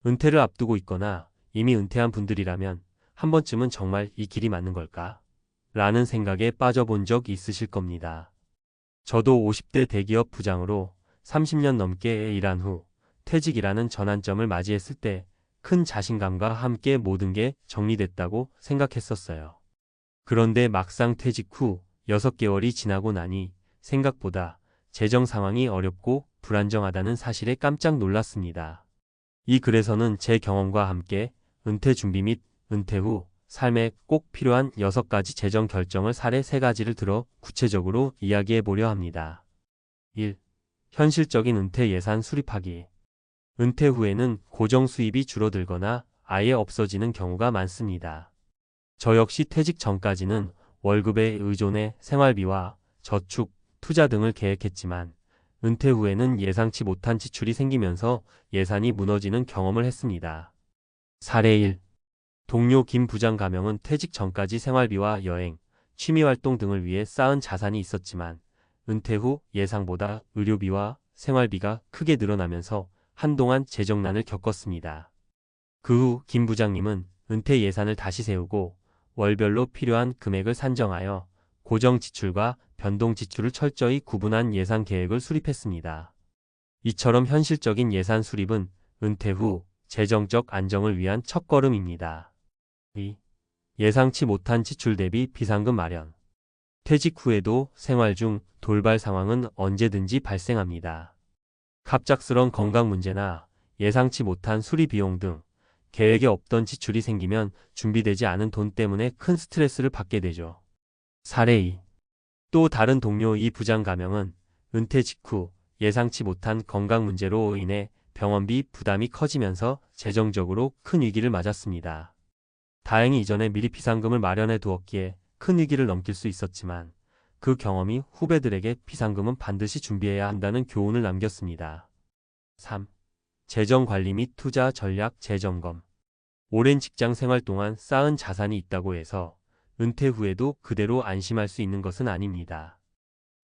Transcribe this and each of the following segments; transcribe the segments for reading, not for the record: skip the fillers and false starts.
은퇴를 앞두고 있거나 이미 은퇴한 분들이라면 한 번쯤은 정말 이 길이 맞는 걸까? 라는 생각에 빠져본 적 있으실 겁니다. 저도 50대 대기업 부장으로 30년 넘게 일한 후 퇴직이라는 전환점을 맞이했을 때 큰 자신감과 함께 모든 게 정리됐다고 생각했었어요. 그런데 막상 퇴직 후 6개월이 지나고 나니 생각보다 재정 상황이 어렵고 불안정하다는 사실에 깜짝 놀랐습니다. 이 글에서는 제 경험과 함께 은퇴 준비 및 은퇴 후 삶에 꼭 필요한 6가지 재정 결정을 사례 3가지를 들어 구체적으로 이야기해 보려 합니다. 1. 현실적인 은퇴 예산 수립하기. 은퇴 후에는 고정 수입이 줄어들거나 아예 없어지는 경우가 많습니다. 저 역시 퇴직 전까지는 월급에 의존해 생활비와 저축, 투자 등을 계획했지만 은퇴 후에는 예상치 못한 지출이 생기면서 예산이 무너지는 경험을 했습니다. 사례 1. 동료 김 부장 가명은 퇴직 전까지 생활비와 여행, 취미활동 등을 위해 쌓은 자산이 있었지만 은퇴 후 예상보다 의료비와 생활비가 크게 늘어나면서 한동안 재정난을 겪었습니다. 그 후 김 부장님은 은퇴 예산을 다시 세우고 월별로 필요한 금액을 산정하여 고정 지출과 변동 지출을 철저히 구분한 예산 계획을 수립했습니다. 이처럼 현실적인 예산 수립은 은퇴 후 재정적 안정을 위한 첫걸음입니다. 2. 예상치 못한 지출 대비 비상금 마련. 퇴직 후에도 생활 중 돌발 상황은 언제든지 발생합니다. 갑작스런 건강 문제나 예상치 못한 수리 비용 등 계획에 없던 지출이 생기면 준비되지 않은 돈 때문에 큰 스트레스를 받게 되죠. 사례 2. 또 다른 동료 이 부장 가명은 은퇴 직후 예상치 못한 건강 문제로 인해 병원비 부담이 커지면서 재정적으로 큰 위기를 맞았습니다. 다행히 이전에 미리 비상금을 마련해 두었기에 큰 위기를 넘길 수 있었지만 그 경험이 후배들에게 비상금은 반드시 준비해야 한다는 교훈을 남겼습니다. 3. 재정 관리 및 투자 전략 재점검. 오랜 직장 생활 동안 쌓은 자산이 있다고 해서 은퇴 후에도 그대로 안심할 수 있는 것은 아닙니다.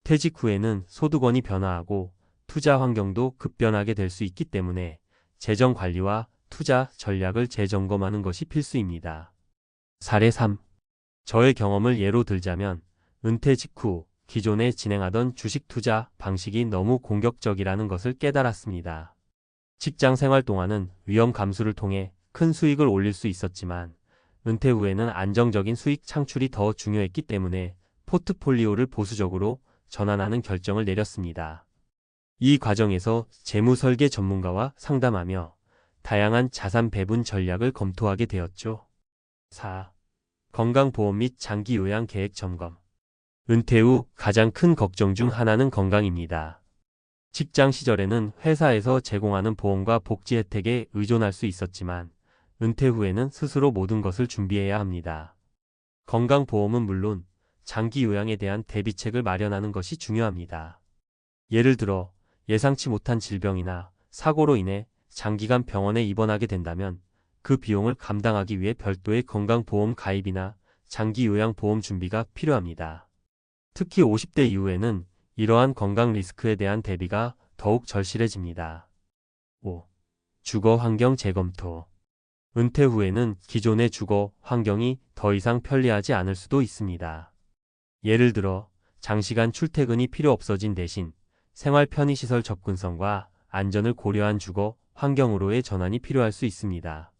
퇴직 후에는 소득원이 변화하고 투자 환경도 급변하게 될 수 있기 때문에 재정 관리와 투자 전략을 재점검하는 것이 필수입니다. 사례 3. 저의 경험을 예로 들자면 은퇴 직후 기존에 진행하던 주식 투자 방식이 너무 공격적이라는 것을 깨달았습니다. 직장 생활 동안은 위험 감수를 통해 큰 수익을 올릴 수 있었지만 은퇴 후에는 안정적인 수익 창출이 더 중요했기 때문에 포트폴리오를 보수적으로 전환하는 결정을 내렸습니다. 이 과정에서 재무 설계 전문가와 상담하며 다양한 자산 배분 전략을 검토하게 되었죠. 4. 건강보험 및 장기 요양 계획 점검. 은퇴 후 가장 큰 걱정 중 하나는 건강입니다. 직장 시절에는 회사에서 제공하는 보험과 복지 혜택에 의존할 수 있었지만 은퇴 후에는 스스로 모든 것을 준비해야 합니다. 건강보험은 물론 장기 요양에 대한 대비책을 마련하는 것이 중요합니다. 예를 들어 예상치 못한 질병이나 사고로 인해 장기간 병원에 입원하게 된다면 그 비용을 감당하기 위해 별도의 건강보험 가입이나 장기 요양보험 준비가 필요합니다. 특히 50대 이후에는 이러한 건강 리스크에 대한 대비가 더욱 절실해집니다. 5. 주거 환경 재검토. 은퇴 후에는 기존의 주거 환경이 더 이상 편리하지 않을 수도 있습니다. 예를 들어 장시간 출퇴근이 필요 없어진 대신 생활 편의시설 접근성과 안전을 고려한 주거 환경으로의 전환이 필요할 수 있습니다.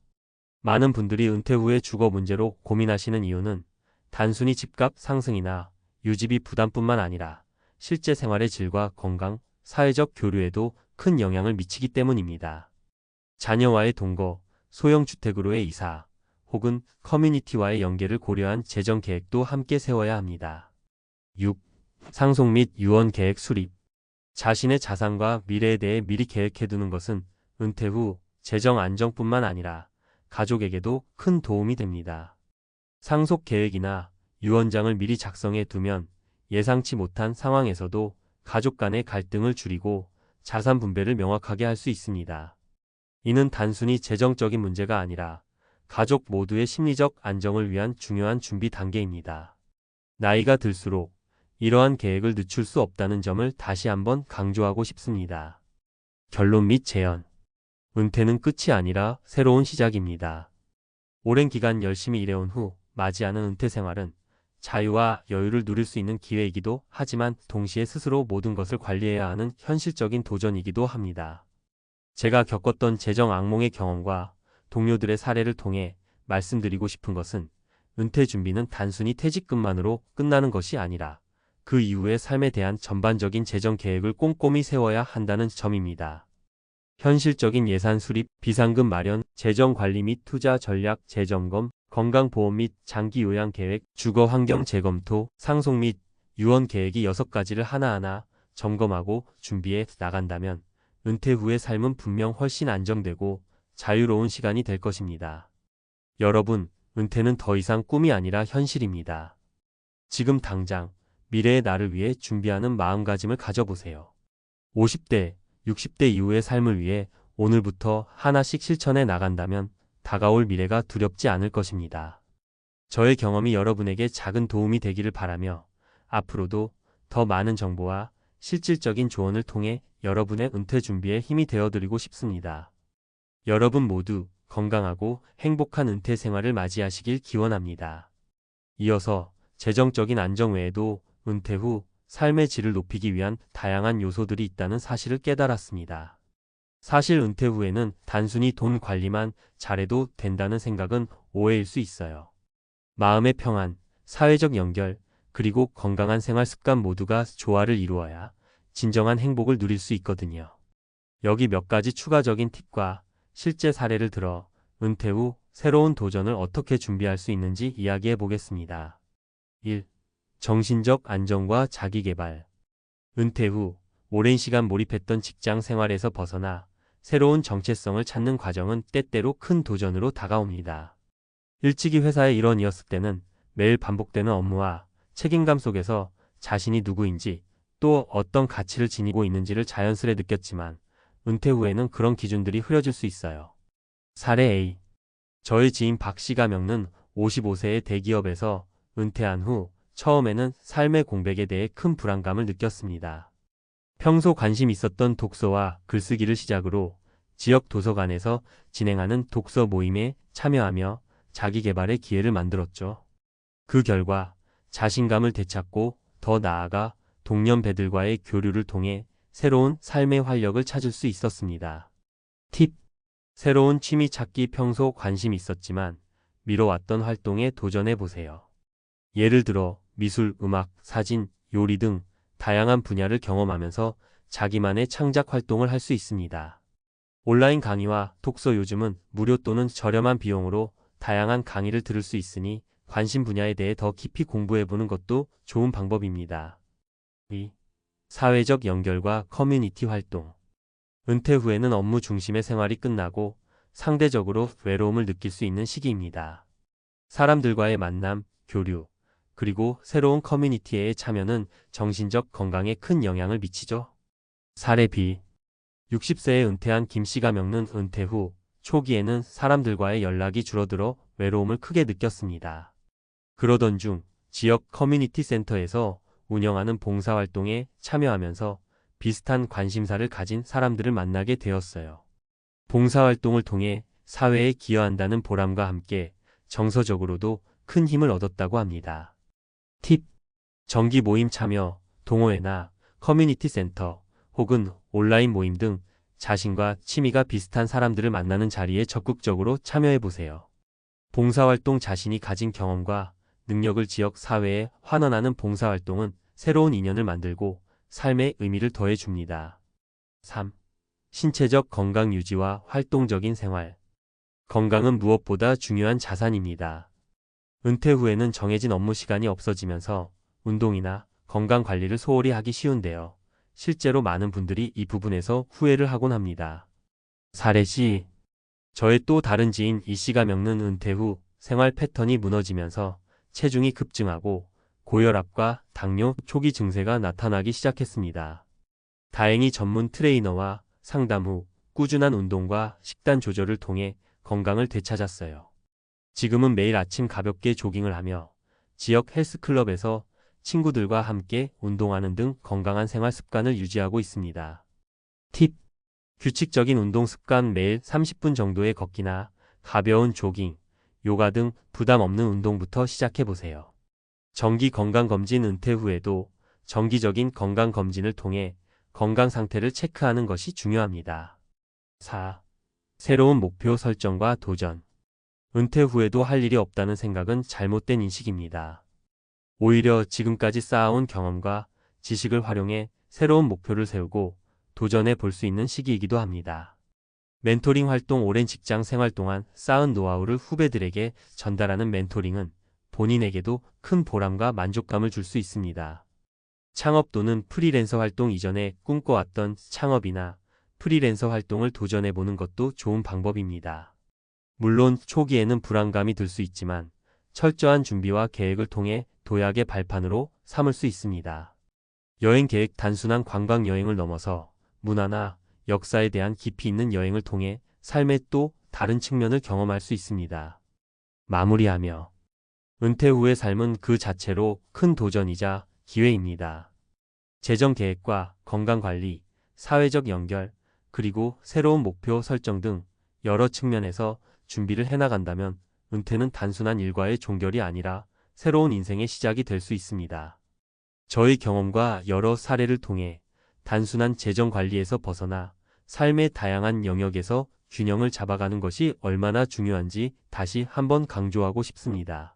많은 분들이 은퇴 후에 주거 문제로 고민하시는 이유는 단순히 집값 상승이나 유지비 부담뿐만 아니라 실제 생활의 질과 건강, 사회적 교류에도 큰 영향을 미치기 때문입니다. 자녀와의 동거, 소형 주택으로의 이사, 혹은 커뮤니티와의 연계를 고려한 재정 계획도 함께 세워야 합니다. 6. 상속 및 유언 계획 수립. 자신의 자산과 미래에 대해 미리 계획해두는 것은 은퇴 후 재정 안정뿐만 아니라 가족에게도 큰 도움이 됩니다. 상속 계획이나 유언장을 미리 작성해 두면 예상치 못한 상황에서도 가족 간의 갈등을 줄이고 자산 분배를 명확하게 할 수 있습니다. 이는 단순히 재정적인 문제가 아니라 가족 모두의 심리적 안정을 위한 중요한 준비 단계입니다. 나이가 들수록 이러한 계획을 늦출 수 없다는 점을 다시 한번 강조하고 싶습니다. 결론 및 제언. 은퇴는 끝이 아니라 새로운 시작입니다. 오랜 기간 열심히 일해온 후 맞이하는 은퇴 생활은 자유와 여유를 누릴 수 있는 기회이기도 하지만 동시에 스스로 모든 것을 관리해야 하는 현실적인 도전이기도 합니다. 제가 겪었던 재정 악몽의 경험과 동료들의 사례를 통해 말씀드리고 싶은 것은 은퇴 준비는 단순히 퇴직금만으로 끝나는 것이 아니라 그 이후의 삶에 대한 전반적인 재정 계획을 꼼꼼히 세워야 한다는 점입니다. 현실적인 예산 수립, 비상금 마련, 재정 관리 및 투자 전략 재점검, 건강보험 및 장기 요양 계획, 주거 환경 재검토, 상속 및 유언 계획이 6가지를 하나하나 점검하고 준비해 나간다면 은퇴 후의 삶은 분명 훨씬 안정되고 자유로운 시간이 될 것입니다. 여러분, 은퇴는 더 이상 꿈이 아니라 현실입니다. 지금 당장 미래의 나를 위해 준비하는 마음가짐을 가져보세요. 50대, 60대 이후의 삶을 위해 오늘부터 하나씩 실천해 나간다면 다가올 미래가 두렵지 않을 것입니다. 저의 경험이 여러분에게 작은 도움이 되기를 바라며 앞으로도 더 많은 정보와 실질적인 조언을 통해 여러분의 은퇴 준비에 힘이 되어드리고 싶습니다. 여러분 모두 건강하고 행복한 은퇴 생활을 맞이하시길 기원합니다. 이어서 재정적인 안정 외에도 은퇴 후 삶의 질을 높이기 위한 다양한 요소들이 있다는 사실을 깨달았습니다. 사실 은퇴 후에는 단순히 돈 관리만 잘해도 된다는 생각은 오해일 수 있어요. 마음의 평안, 사회적 연결, 그리고 건강한 생활 습관 모두가 조화를 이루어야 진정한 행복을 누릴 수 있거든요. 여기 몇 가지 추가적인 팁과 실제 사례를 들어 은퇴 후 새로운 도전을 어떻게 준비할 수 있는지 이야기해 보겠습니다. 1. 정신적 안정과 자기개발. 은퇴 후 오랜 시간 몰입했던 직장 생활에서 벗어나 새로운 정체성을 찾는 과정은 때때로 큰 도전으로 다가옵니다. 일찍이 회사의 일원이었을 때는 매일 반복되는 업무와 책임감 속에서 자신이 누구인지 또 어떤 가치를 지니고 있는지를 자연스레 느꼈지만 은퇴 후에는 그런 기준들이 흐려질 수 있어요. 사례 A. 저의 지인 박 씨가 겪는 55세의 대기업에서 은퇴한 후 처음에는 삶의 공백에 대해 큰 불안감을 느꼈습니다. 평소 관심 있었던 독서와 글쓰기를 시작으로 지역 도서관에서 진행하는 독서 모임에 참여하며 자기 개발의 기회를 만들었죠. 그 결과 자신감을 되찾고 더 나아가 동년배들과의 교류를 통해 새로운 삶의 활력을 찾을 수 있었습니다. 팁. 새로운 취미 찾기. 평소 관심 있었지만 미뤄왔던 활동에 도전해 보세요. 예를 들어 미술, 음악, 사진, 요리 등 다양한 분야를 경험하면서 자기만의 창작 활동을 할 수 있습니다. 온라인 강의와 독서. 요즘은 무료 또는 저렴한 비용으로 다양한 강의를 들을 수 있으니 관심 분야에 대해 더 깊이 공부해보는 것도 좋은 방법입니다. 2. 사회적 연결과 커뮤니티 활동. 은퇴 후에는 업무 중심의 생활이 끝나고 상대적으로 외로움을 느낄 수 있는 시기입니다. 사람들과의 만남, 교류, 그리고 새로운 커뮤니티의 참여는 정신적 건강에 큰 영향을 미치죠. 사례 B. 60세에 은퇴한 김 씨가 겪는 은퇴 후 초기에는 사람들과의 연락이 줄어들어 외로움을 크게 느꼈습니다. 그러던 중 지역 커뮤니티 센터에서 운영하는 봉사활동에 참여하면서 비슷한 관심사를 가진 사람들을 만나게 되었어요. 봉사활동을 통해 사회에 기여한다는 보람과 함께 정서적으로도 큰 힘을 얻었다고 합니다. 팁. 정기 모임 참여, 동호회나 커뮤니티 센터 혹은 온라인 모임 등 자신과 취미가 비슷한 사람들을 만나는 자리에 적극적으로 참여해보세요. 봉사활동. 자신이 가진 경험과 능력을 지역 사회에 환원하는 봉사활동은 새로운 인연을 만들고 삶의 의미를 더해줍니다. 3. 신체적 건강 유지와 활동적인 생활. 건강은 무엇보다 중요한 자산입니다. 은퇴 후에는 정해진 업무 시간이 없어지면서 운동이나 건강 관리를 소홀히 하기 쉬운데요. 실제로 많은 분들이 이 부분에서 후회를 하곤 합니다. 사례 C. 저의 또 다른 지인 이 씨가 겪는 은퇴 후 생활 패턴이 무너지면서 체중이 급증하고 고혈압과 당뇨 초기 증세가 나타나기 시작했습니다. 다행히 전문 트레이너와 상담 후 꾸준한 운동과 식단 조절을 통해 건강을 되찾았어요. 지금은 매일 아침 가볍게 조깅을 하며 지역 헬스클럽에서 친구들과 함께 운동하는 등 건강한 생활 습관을 유지하고 있습니다. 팁. 규칙적인 운동 습관 매일 30분 정도의 걷기나 가벼운 조깅, 요가 등 부담 없는 운동부터 시작해 보세요. 정기 건강검진 은퇴 후에도 정기적인 건강검진을 통해 건강 상태를 체크하는 것이 중요합니다. 4. 새로운 목표 설정과 도전. 은퇴 후에도 할 일이 없다는 생각은 잘못된 인식입니다. 오히려 지금까지 쌓아온 경험과 지식을 활용해 새로운 목표를 세우고 도전해 볼 수 있는 시기이기도 합니다. 멘토링 활동. 오랜 직장 생활 동안 쌓은 노하우를 후배들에게 전달하는 멘토링은 본인에게도 큰 보람과 만족감을 줄 수 있습니다. 창업 또는 프리랜서 활동. 이전에 꿈꿔왔던 창업이나 프리랜서 활동을 도전해 보는 것도 좋은 방법입니다. 물론 초기에는 불안감이 들 수 있지만 철저한 준비와 계획을 통해 도약의 발판으로 삼을 수 있습니다. 여행 계획. 단순한 관광 여행을 넘어서 문화나 역사에 대한 깊이 있는 여행을 통해 삶의 또 다른 측면을 경험할 수 있습니다. 마무리하며 은퇴 후의 삶은 그 자체로 큰 도전이자 기회입니다. 재정 계획과 건강 관리, 사회적 연결, 그리고 새로운 목표 설정 등 여러 측면에서 준비를 해나간다면 은퇴는 단순한 일과의 종결이 아니라 새로운 인생의 시작이 될 수 있습니다. 저의 경험과 여러 사례를 통해 단순한 재정 관리에서 벗어나 삶의 다양한 영역에서 균형을 잡아가는 것이 얼마나 중요한지 다시 한번 강조하고 싶습니다.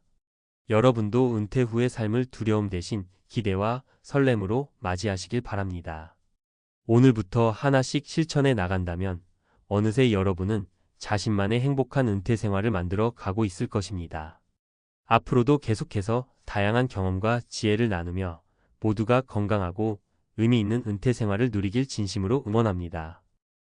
여러분도 은퇴 후의 삶을 두려움 대신 기대와 설렘으로 맞이하시길 바랍니다. 오늘부터 하나씩 실천해 나간다면 어느새 여러분은 자신만의 행복한 은퇴 생활을 만들어 가고 있을 것입니다. 앞으로도 계속해서 다양한 경험과 지혜를 나누며 모두가 건강하고 의미 있는 은퇴 생활을 누리길 진심으로 응원합니다.